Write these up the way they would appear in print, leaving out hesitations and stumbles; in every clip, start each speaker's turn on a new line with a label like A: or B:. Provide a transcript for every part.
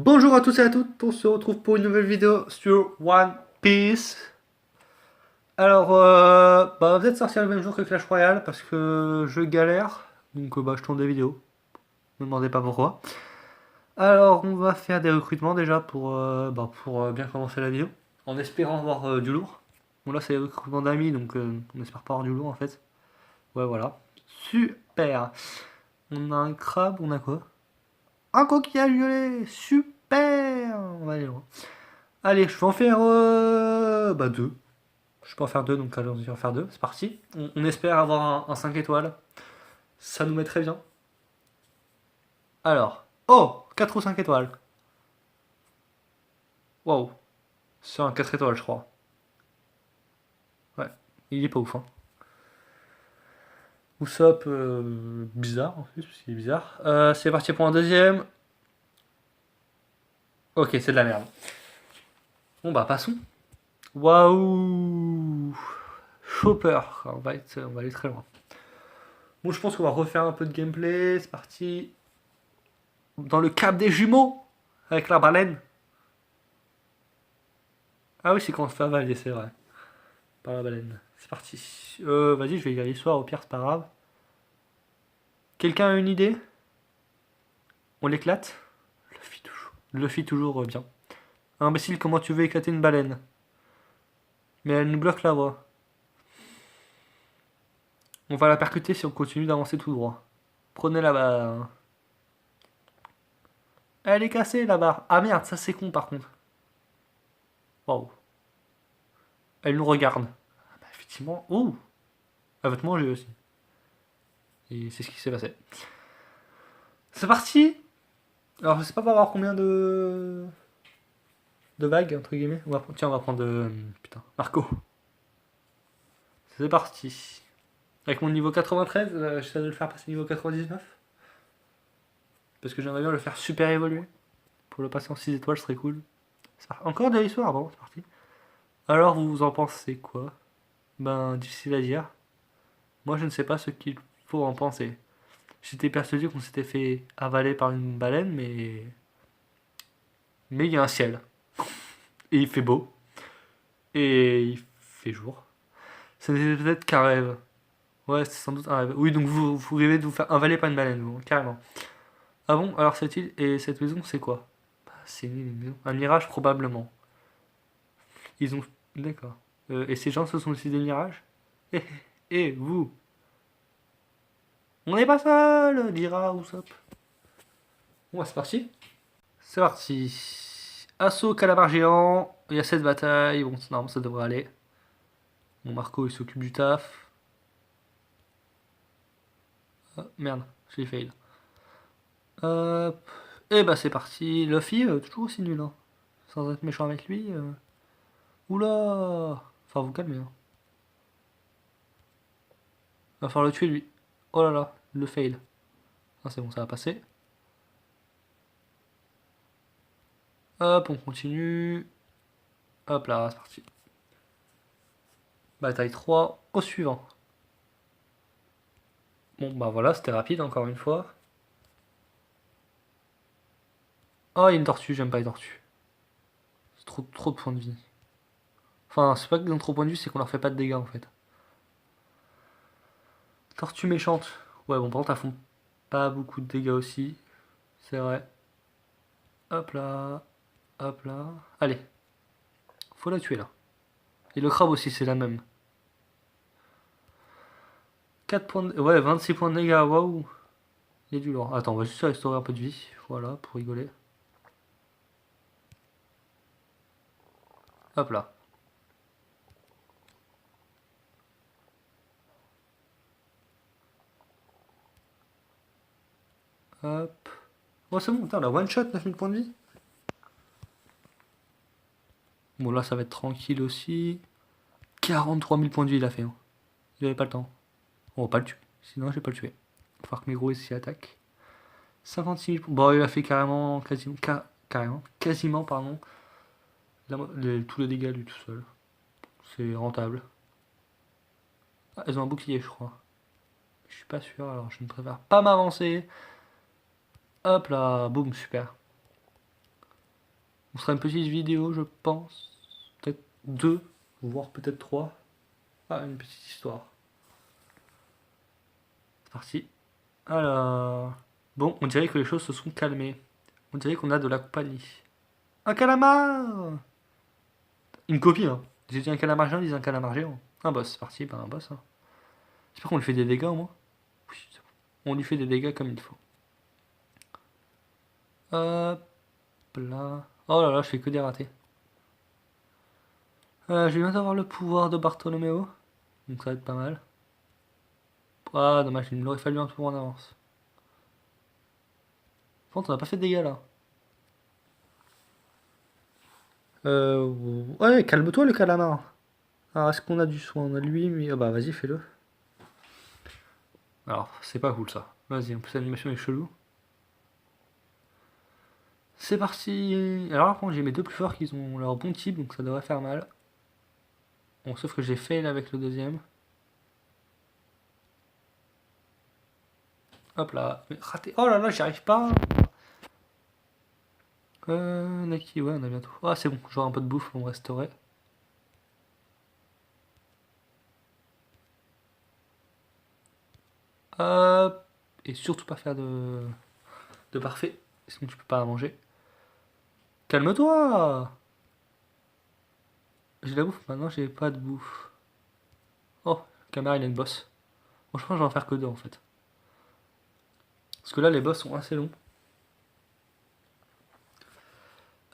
A: Bonjour à tous et à toutes, on se retrouve pour une nouvelle vidéo sur One Piece. Alors, on va peut-être sortir le même jour que Clash Royale parce que je galère, donc je tourne des vidéos, ne me demandez pas pourquoi. Alors, on va faire des recrutements déjà pour bien commencer la vidéo, en espérant avoir du lourd. Bon là c'est les recrutements d'amis, donc on espère pas avoir du lourd en fait. Ouais voilà, super. On a un crabe, on a quoi? Un coquillage violet, super. On va aller loin. Allez, je vais en faire deux. Je peux en faire deux, donc allons-y en faire deux. C'est parti. On espère avoir un 5 étoiles. Ça nous met très bien. Alors. Oh 4 ou 5 étoiles. Waouh. C'est un 4 étoiles, je crois. Ouais. Il est pas ouf, hein. Usopp, bizarre en plus, parce qu'il est bizarre. C'est parti pour un deuxième. Ok, c'est de la merde. Bon bah passons. Waouh. Chopper. On va aller très loin. Bon, je pense qu'on va refaire un peu de gameplay. C'est parti. Dans le cap des jumeaux. Avec la baleine. Ah oui, c'est quand on se fait avaler, c'est vrai. Par la baleine. C'est parti. Vas-y, je vais y aller soir, au pire, c'est pas grave. Quelqu'un a une idée? On l'éclate? Luffy toujours bien. Imbécile, comment tu veux éclater une baleine? Mais elle nous bloque la voie. On va la percuter si on continue d'avancer tout droit. Prenez la barre. Elle est cassée la barre. Ah merde, ça c'est con par contre. Waouh. Elle nous regarde. Ah bah, effectivement. Ouh. Elle va te manger aussi. Et c'est ce qui s'est passé. C'est parti. Alors je sais pas pour avoir combien de vagues entre guillemets. Tiens, on va prendre putain, Marco. C'est parti. Avec mon niveau 93, j'essaie de le faire passer niveau 99. Parce que j'aimerais bien le faire super évoluer. Pour le passer en 6 étoiles, ce serait cool. Encore de l'histoire, bon, c'est parti. Alors, vous en pensez quoi? Ben, difficile à dire. Moi, je ne sais pas ce qu'il faut en penser. J'étais persuadé qu'on s'était fait avaler par une baleine, mais. Mais il y a un ciel. Et il fait beau. Et il fait jour. Ce n'était peut-être qu'un rêve. Ouais, c'est sans doute un rêve. Oui, donc vous rêvez de vous faire avaler par une baleine, vous, carrément. Ah bon, alors cette île et cette maison, c'est quoi? Bah, c'est une maison. Un mirage, probablement. Ils ont. D'accord. Et ces gens, ce sont aussi des mirages? Et vous? On n'est pas seul, dira Usopp. Bon, bah, c'est parti. C'est parti. Assaut calamar géant. Il y a 7 batailles. Bon, c'est normal, ça devrait aller. Bon, Marco, il s'occupe du taf. Ah, merde, j'ai fail. Hop. Et bah, c'est parti. Luffy, toujours aussi nul, hein. Sans être méchant avec lui. Oula. Enfin, vous calmez, hein. Va falloir le tuer, lui. Oh là là, le fail. Ah, c'est bon, ça va passer. Hop, on continue. Hop là, c'est parti. Bataille 3, au suivant. Bon, bah voilà, c'était rapide encore une fois. Oh, il y a une tortue, j'aime pas les tortues. C'est trop de points de vie. Enfin, c'est pas qu'ils ont trop de points de vie, c'est qu'on leur fait pas de dégâts en fait. Tortue méchante. Ouais, bon, par contre, elles font pas beaucoup de dégâts aussi. C'est vrai. Hop là. Hop là. Allez. Faut la tuer là. Et le crabe aussi, c'est la même. 4 points de... Ouais, 26 points de dégâts, waouh. Il y a du lourd. Attends, on va juste restaurer un peu de vie. Voilà, pour rigoler. Hop là. Hop. Oh, c'est bon, putain, la one shot, 9000 points de vie. Bon, là, ça va être tranquille aussi. 43 000 points de vie, il a fait. Hein. Il avait pas le temps. On va pas le tuer. Sinon, je vais pas le tuer. Il va falloir que mes gros s'y attaquent. 56 000 points. Bon, il a fait carrément, quasiment, pardon. Tous les dégâts lui tout seul. C'est rentable. Ah, elles ont un bouclier, je crois. Je suis pas sûr, alors je ne préfère pas m'avancer. Hop là, boum, super. On fera une petite vidéo, je pense. Peut-être 2, voire peut-être 3. Ah, une petite histoire. C'est parti. Alors... Bon, on dirait que les choses se sont calmées. On dirait qu'on a de la compagnie. Un calamar! Une copie, hein. J'ai dit un calamar géant, ils disent un calamar géant. Un boss, c'est parti, un boss. Hein. J'espère qu'on lui fait des dégâts au moins. Oui, c'est bon. On lui fait des dégâts comme il faut. Hop là. Oh là là, je fais que des ratés. Je viens d'avoir le pouvoir de Bartholoméo. Donc ça va être pas mal. Ah, dommage, il m'aurait fallu un tour en avance. Par contre, on n'a pas fait de dégâts là. Ouais, calme-toi le calamar. Alors, est-ce qu'on a du soin? On a lui, mais. Ah bah, vas-y, fais-le. Alors, c'est pas cool ça. Vas-y, en plus, l'animation est chelou. C'est parti. Alors, par contre, j'ai mes deux plus forts qui ont leur bon type, donc ça devrait faire mal. Bon, sauf que j'ai fail avec le deuxième. Hop là. Mais raté. Oh là là, j'y arrive pas. Naki, ouais, on a bientôt. Ah, c'est bon, j'aurai un peu de bouffe pour me restaurer. Hop. Et surtout pas faire de parfait, sinon tu peux pas manger. Calme-toi! J'ai de la bouffe, maintenant j'ai pas de bouffe. Oh, la caméra il a une bosse. Bon, je pense que je vais en faire que deux en fait. Parce que là les boss sont assez longs.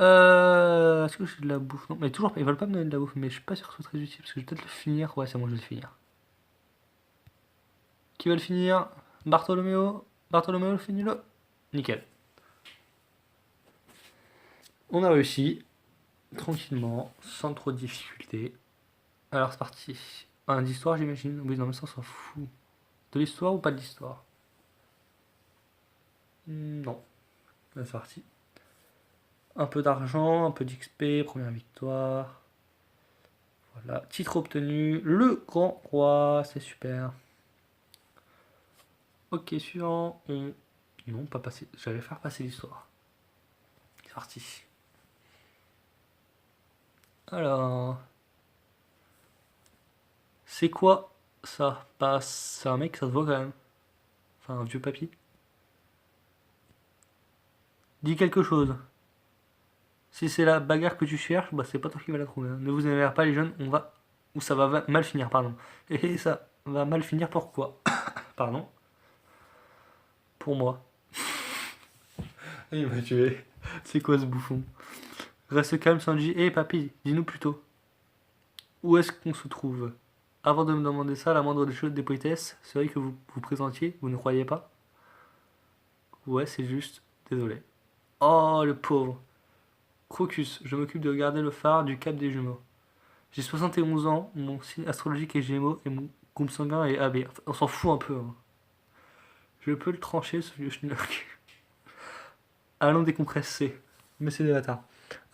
A: Est-ce que j'ai de la bouffe? Non, mais toujours, ils veulent pas me donner de la bouffe, mais je suis pas sûr que ce soit très utile parce que je vais peut-être le finir. Ouais, c'est bon, je vais le finir. Qui va le finir? Bartholoméo. Bartholoméo, finis-le. Nickel. On a réussi. Tranquillement, sans trop de difficultés. Alors c'est parti. Un d'histoire j'imagine. Oui, non mais ça on s'en fout. De l'histoire ou pas de l'histoire? Non. C'est parti. Un peu d'argent, un peu d'XP, première victoire. Voilà, titre obtenu, le grand roi, c'est super. Ok, suivant. Non, pas passer. J'allais faire passer l'histoire. C'est parti. Alors. C'est quoi ça? Bah, c'est un mec, ça se voit quand même. Enfin, un vieux papy. Dis quelque chose. Si c'est la bagarre que tu cherches, bah c'est pas toi qui vas la trouver. Hein. Ne vous énervez pas les jeunes, on va... Ou ça va mal finir, pardon. Et ça va mal finir pourquoi? Pardon. Pour moi. Il m'a tué. C'est quoi ce bouffon? Reste calme Sanji. Eh papy, dis-nous plutôt. Où est-ce qu'on se trouve? Avant de me demander ça, la moindre des choses des politesses serait que vous vous présentiez, vous ne croyez pas? Ouais, c'est juste. Désolé. Oh, le pauvre. Crocus, je m'occupe de garder le phare du Cap des Jumeaux. J'ai 71 ans, mon signe astrologique est Gémeaux et mon groupe sanguin est AB. On s'en fout un peu. Hein. Je peux le trancher, ce vieux schnock. Allons décompresser. Mais c'est des bâtards.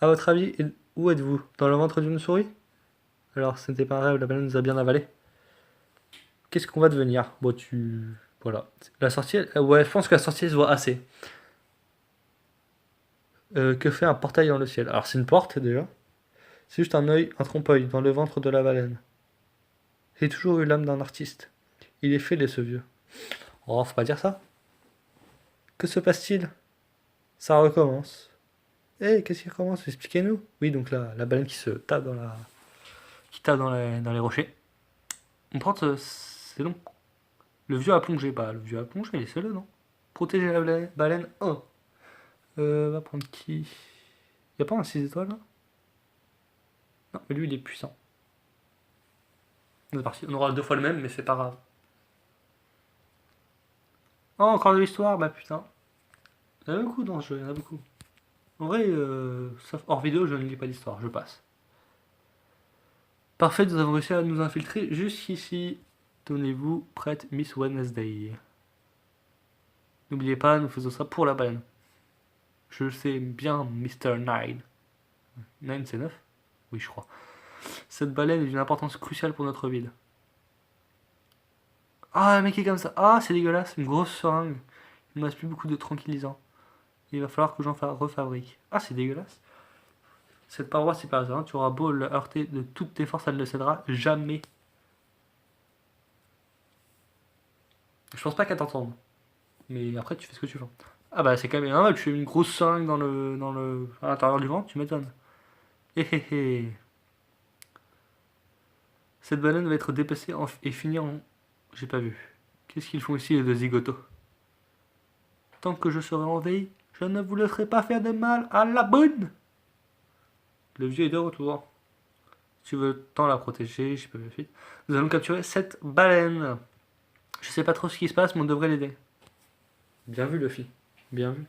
A: À votre avis, où êtes-vous? Dans le ventre d'une souris? Alors, ce n'était pas un rêve, la baleine nous a bien avalé. Qu'est-ce qu'on va devenir? Bon, tu... Voilà. La sortie, ouais, je pense que la sortie se voit assez. Que fait un portail dans le ciel? Alors, c'est une porte, déjà. C'est juste un œil, un trompe-œil, dans le ventre de la baleine. J'ai toujours eu l'âme d'un artiste. Il est fêlé, ce vieux. Oh, faut pas dire ça. Que se passe-t-il? Ça recommence. Eh, qu'est-ce qui recommence? Expliquez-nous. Oui, donc la baleine qui se tape dans la... qui tape dans les rochers. On prend, c'est long. Le vieux a plongé. Bah, le vieux a plongé, laissez-le, non? Protéger la baleine 1. Va prendre qui? Y a pas un 6 étoiles, là? Non, mais lui, il est puissant. C'est parti. On aura deux fois le même, mais c'est pas grave. Oh, encore de l'histoire? Bah, putain. Il y en a beaucoup dans ce jeu, il y en a beaucoup. En vrai, sauf hors vidéo, je ne lis pas d'histoire, je passe. Parfait, nous avons réussi à nous infiltrer jusqu'ici. Tenez-vous prête, Miss Wednesday. N'oubliez pas, nous faisons ça pour la baleine. Je sais bien, Mr. Nine. Nine, c'est 9? Oui, je crois. Cette baleine est d'une importance cruciale pour notre ville. Ah, le mec est comme ça. Ah, c'est dégueulasse, une grosse seringue. Il ne me reste plus beaucoup de tranquillisants. Il va falloir que j'en refabrique. Ah, c'est dégueulasse. Cette paroi supérieure, tu auras beau le heurter de toutes tes forces, elle ne cédera jamais. Je pense pas qu'elle t'entende. Mais après, tu fais ce que tu veux. Ah bah c'est quand même un tu fais une grosse seringue à l'intérieur du ventre, tu m'étonnes. Hé hé hé. Cette baleine va être dépecée et finir en... J'ai pas vu. Qu'est-ce qu'ils font ici les deux zigotos? Tant que je serai en veille, je ne vous laisserai pas faire de mal à la bonne. Le vieux est de retour. Si tu veux tant la protéger, je peux le faire. Nous allons capturer cette baleine. Je sais pas trop ce qui se passe, mais on devrait l'aider. Bien vu, Luffy. Bien vu.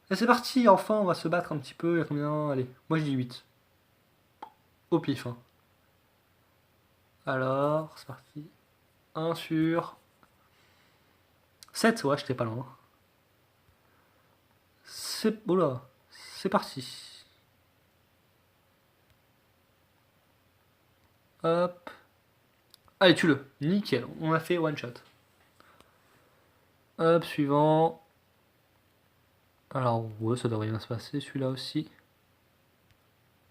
A: Et c'est parti, enfin, on va se battre un petit peu. Il y a combien? Allez, moi je dis 8. Au pif, hein. Alors, c'est parti. 1 sur 7, ouais, j'étais pas loin. C'est... Oula, c'est parti. Hop. Allez, tue-le. Nickel, on a fait one shot. Hop, suivant. Alors, ouais, ça devrait bien se passer, celui-là aussi.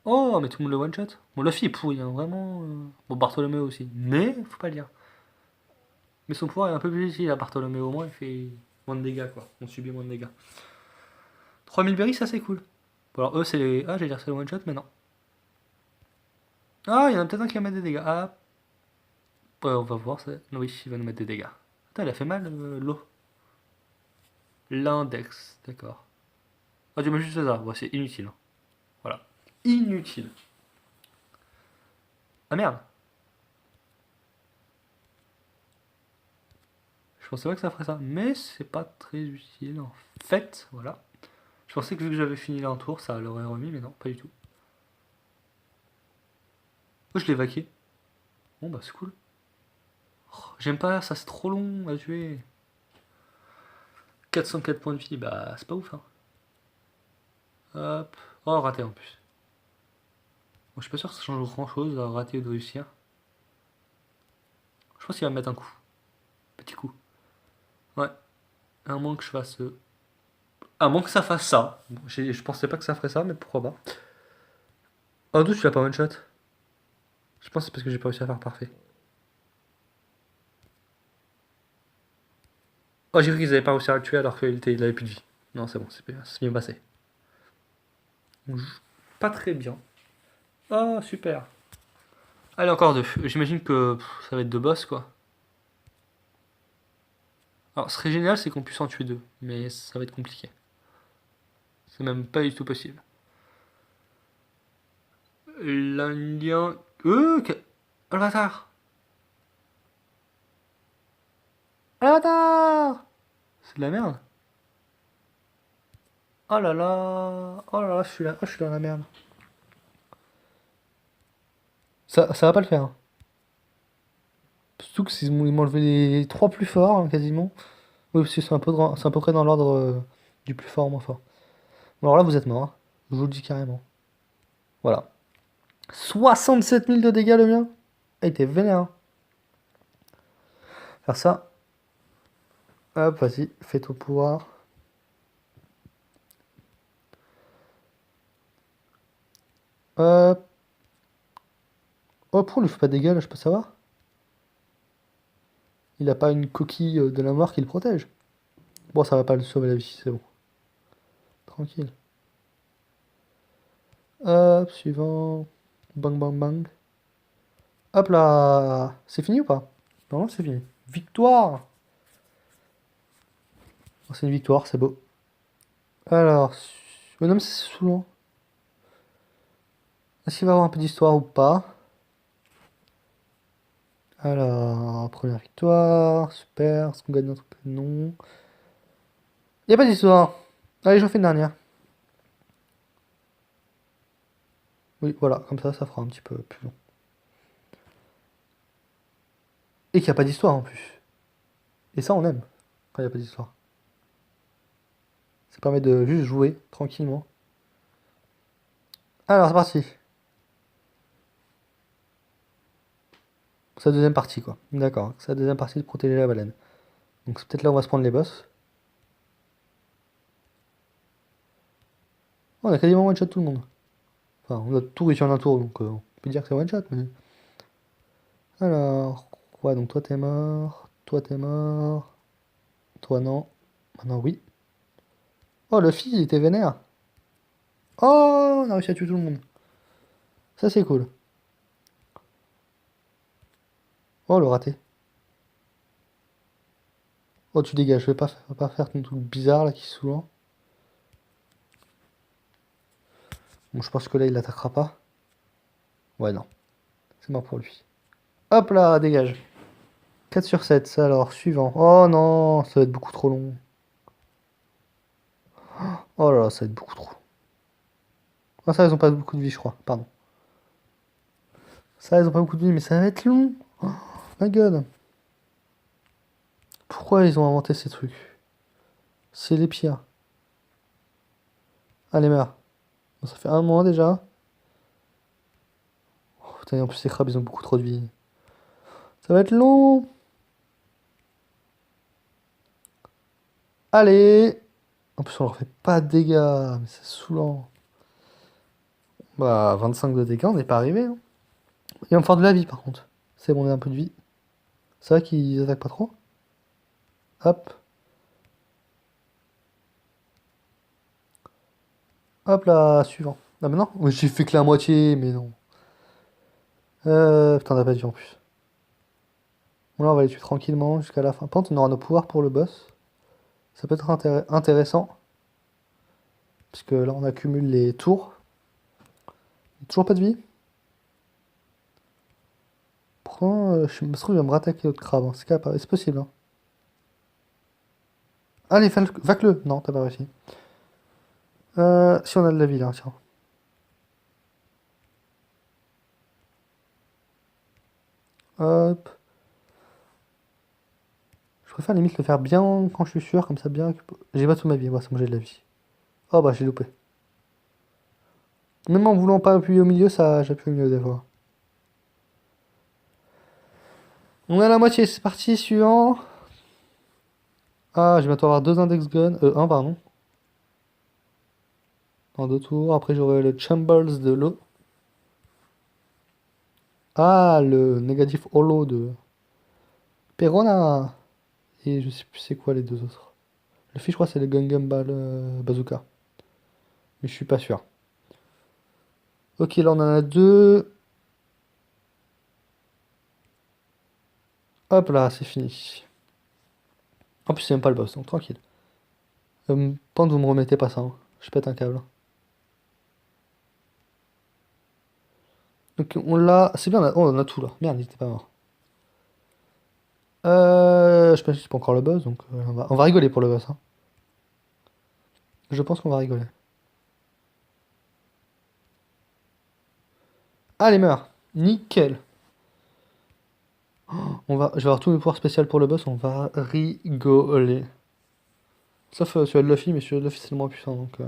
A: Oh, mais tout le monde le one shot. Bon, Luffy est pourri, hein, vraiment. Bon, Bartholoméo aussi. Mais, faut pas le dire. Mais son pouvoir est un peu plus utile à Bartholoméo, au moins il fait moins de dégâts, quoi. On subit moins de dégâts. 3000 berries, ça c'est cool. Bon, alors eux, c'est les. Ah, j'allais dire c'est le one shot, mais non. Ah, il y en a peut-être un qui va mettre des dégâts. Ah, ouais, on va voir. Oui, il va nous mettre des dégâts. Attends, il a fait mal, l'eau. L'index, d'accord. Ah, tu m'as juste fait ça. Bon, c'est inutile, hein. Voilà. Inutile. Ah merde. Je pensais pas que ça ferait ça. Mais c'est pas très utile, en fait. Voilà. Je pensais que vu que j'avais fini là un tour, ça l'aurait remis, mais non, pas du tout. Oh, je l'ai vaqué. Bon, bah, c'est cool. Oh, j'aime pas, ça c'est trop long à tuer. 404 points de vie, bah, c'est pas ouf, hein. Hop. Oh, raté en plus. Bon, je suis pas sûr que ça change grand chose à rater ou de réussir. Je pense qu'il va me mettre un coup. Petit coup. Ouais. À moins que je fasse. À moins que ça fasse ça. Bon, je pensais pas que ça ferait ça, mais pourquoi pas. Oh, d'où tu l'as pas one shot? Je pense que c'est parce que j'ai pas réussi à faire parfait. Oh, j'ai cru qu'ils avaient pas réussi à le tuer alors il avait plus de vie. Non, c'est bon, c'est bien passé. On joue pas très bien. Oh, super. Allez, encore deux. J'imagine que ça va être deux boss, quoi. Alors, ce serait génial, c'est qu'on puisse en tuer deux. Mais ça va être compliqué. C'est même pas du tout possible. L'Indien. Oh, le bâtard! Oh, le bâtard! C'est de la merde. Oh là là! Oh là là, je suis là. Oh, je suis dans la merde. Ça va pas le faire, hein. Surtout que s'ils m'ont enlevé les trois plus forts, hein, quasiment. Oui, parce que c'est à peu près dans l'ordre du plus fort au moins fort. Bon, alors là, vous êtes mort, hein. Je vous le dis carrément. Voilà. 67 000 de dégâts, le mien. Ah, il était vénère, hein. Faire ça. Hop, vas-y, fais ton pouvoir. Hop. Oh, pourquoi on lui fait pas de dégâts, là, je peux savoir? Il a pas une coquille de la mort qui le protège. Bon, ça va pas le sauver la vie, c'est bon. Tranquille. Hop, suivant. Bang, bang, bang. Hop là. C'est fini ou pas? Non, c'est fini. Victoire! Oh, c'est une victoire, c'est beau. Alors, non, mais c'est saoulant. Est-ce qu'il va y avoir un peu d'histoire ou pas? Alors, première victoire, super. Est-ce qu'on gagne notre nom? Il n'y a pas d'histoire. Allez, j'en fais une dernière. Oui, voilà, comme ça fera un petit peu plus long. Et qu'il n'y a pas d'histoire en plus. Et ça, on aime, quand il n'y a pas d'histoire. Ça permet de juste jouer tranquillement. Alors, c'est parti. C'est la deuxième partie, quoi. D'accord, c'est la deuxième partie de protéger la baleine. Donc, c'est peut-être là où on va se prendre les boss. On a quasiment one-shot tout le monde. Enfin, on a tout réussi en un tour, donc on peut dire que c'est one-shot, mais... Alors... Ouais, donc toi t'es mort, toi t'es mort, toi non, maintenant oui. Oh, le fils, il était vénère. Oh, on a réussi à tuer tout le monde. Ça, c'est cool. Oh, le raté. Oh, tu dégages, je vais pas faire ton truc bizarre là qui est saoulant. Bon, je pense que là, il l'attaquera pas. Ouais, non. C'est mort pour lui. Hop là, dégage. 4 sur 7, ça alors, suivant. Oh non, ça va être beaucoup trop long. Oh là là, ça va être beaucoup trop. Ah, ça, ils ont pas beaucoup de vie, je crois. Pardon. Ça, ils ont pas beaucoup de vie, mais ça va être long. Oh my god. Pourquoi ils ont inventé ces trucs? C'est les pires. Allez, meurs. Bon, ça fait un mois déjà. Oh, putain, en plus, ces crabes, ils ont beaucoup trop de vie. Ça va être long. Allez. En plus, on leur fait pas de dégâts. Mais c'est saoulant. Bah, 25 de dégâts, on n'est pas arrivé. Hein. Il va me faire de la vie, par contre. C'est bon, on a un peu de vie. C'est vrai qu'ils attaquent pas trop. Hop. Hop là, suivant. Ah, mais non. Oui, j'ai fait que la moitié, mais non. Putain, on a pas de vie en plus. Bon, là, on va les tuer tranquillement jusqu'à la fin. Par contre, on aura nos pouvoirs pour le boss. Ça peut être intéressant. Puisque là, on accumule les tours. Toujours pas de vie. Pourtant, je me trouve, il va me rattaquer l'autre crabe. Hein. C'est possible. Hein. Allez, vaque-le. Non, t'as pas réussi. Si on a de la vie là, tiens. Hop. Je préfère limite le faire bien quand je suis sûr, comme ça bien. J'ai pas toute ma vie, ouais, c'est moi j'ai de la vie. Oh bah j'ai loupé. Même en voulant pas appuyer au milieu, ça j'appuie au milieu des fois. On est à la moitié, c'est parti, suivant. Ah, je vais bientôt avoir deux index guns. Un, pardon. En deux tours. Après j'aurai le Chambles de l'eau. Ah, le négatif holo de Perona. Et je sais plus c'est quoi les deux autres. Le fiche, je crois, c'est le Gungam Bazooka. Mais je suis pas sûr. Ok, là on en a deux. Hop là, c'est fini. En plus, c'est même pas le boss, donc tranquille. Pente, vous me remettez pas ça. Hein. Je pète un câble. Donc on l'a. C'est bien, on a tout là. Merde, il était pas mort. Je pense que c'est pas encore le boss, donc on va rigoler pour le boss. Hein. Je pense qu'on va rigoler. Allez, meurs. Nickel. Je vais avoir tous mes pouvoirs spéciaux pour le boss, on va rigoler. Sauf celui de Luffy, mais celui de Luffy c'est le moins puissant. Donc,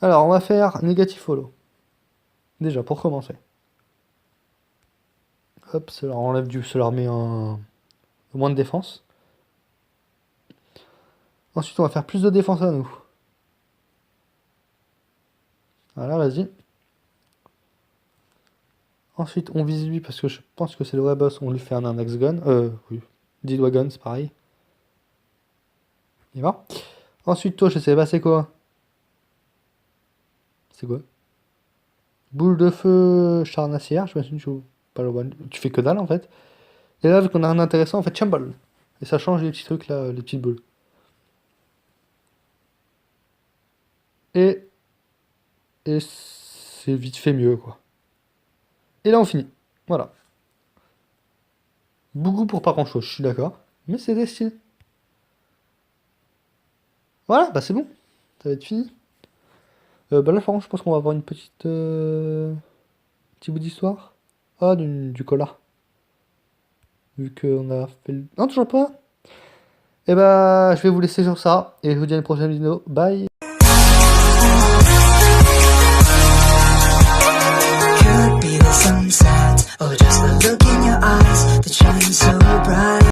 A: alors, on va faire négatif holo. Déjà, pour commencer. Hop, ça leur enlève ça leur met un moins de défense. Ensuite, on va faire plus de défense à nous. Voilà, vas-y. Ensuite, on vise lui parce que je pense que c'est le vrai boss. On lui fait un index gun. Oui. Wagon, c'est pareil. Il va. Ensuite, toi, je sais pas c'est quoi. C'est quoi? Boule de feu charnassière. Je m'imagine que pas le one. Tu fais que dalle en fait. Et là, vu qu'on a un intéressant, on fait Chambal. Et ça change les petits trucs là, les petites boules. Et, et c'est vite fait mieux quoi. Et là, on finit. Voilà. Beaucoup pour pas grand chose, je suis d'accord. Mais c'est destiné. Voilà, bah c'est bon. Ça va être fini. Bah là, par contre, je pense qu'on va avoir une petite. Petit bout d'histoire. Ah, du collar. Vu qu'on a fait le. Non, toujours pas. Et bah, je vais vous laisser sur ça. Et je vous dis à une prochaine vidéo. Bye!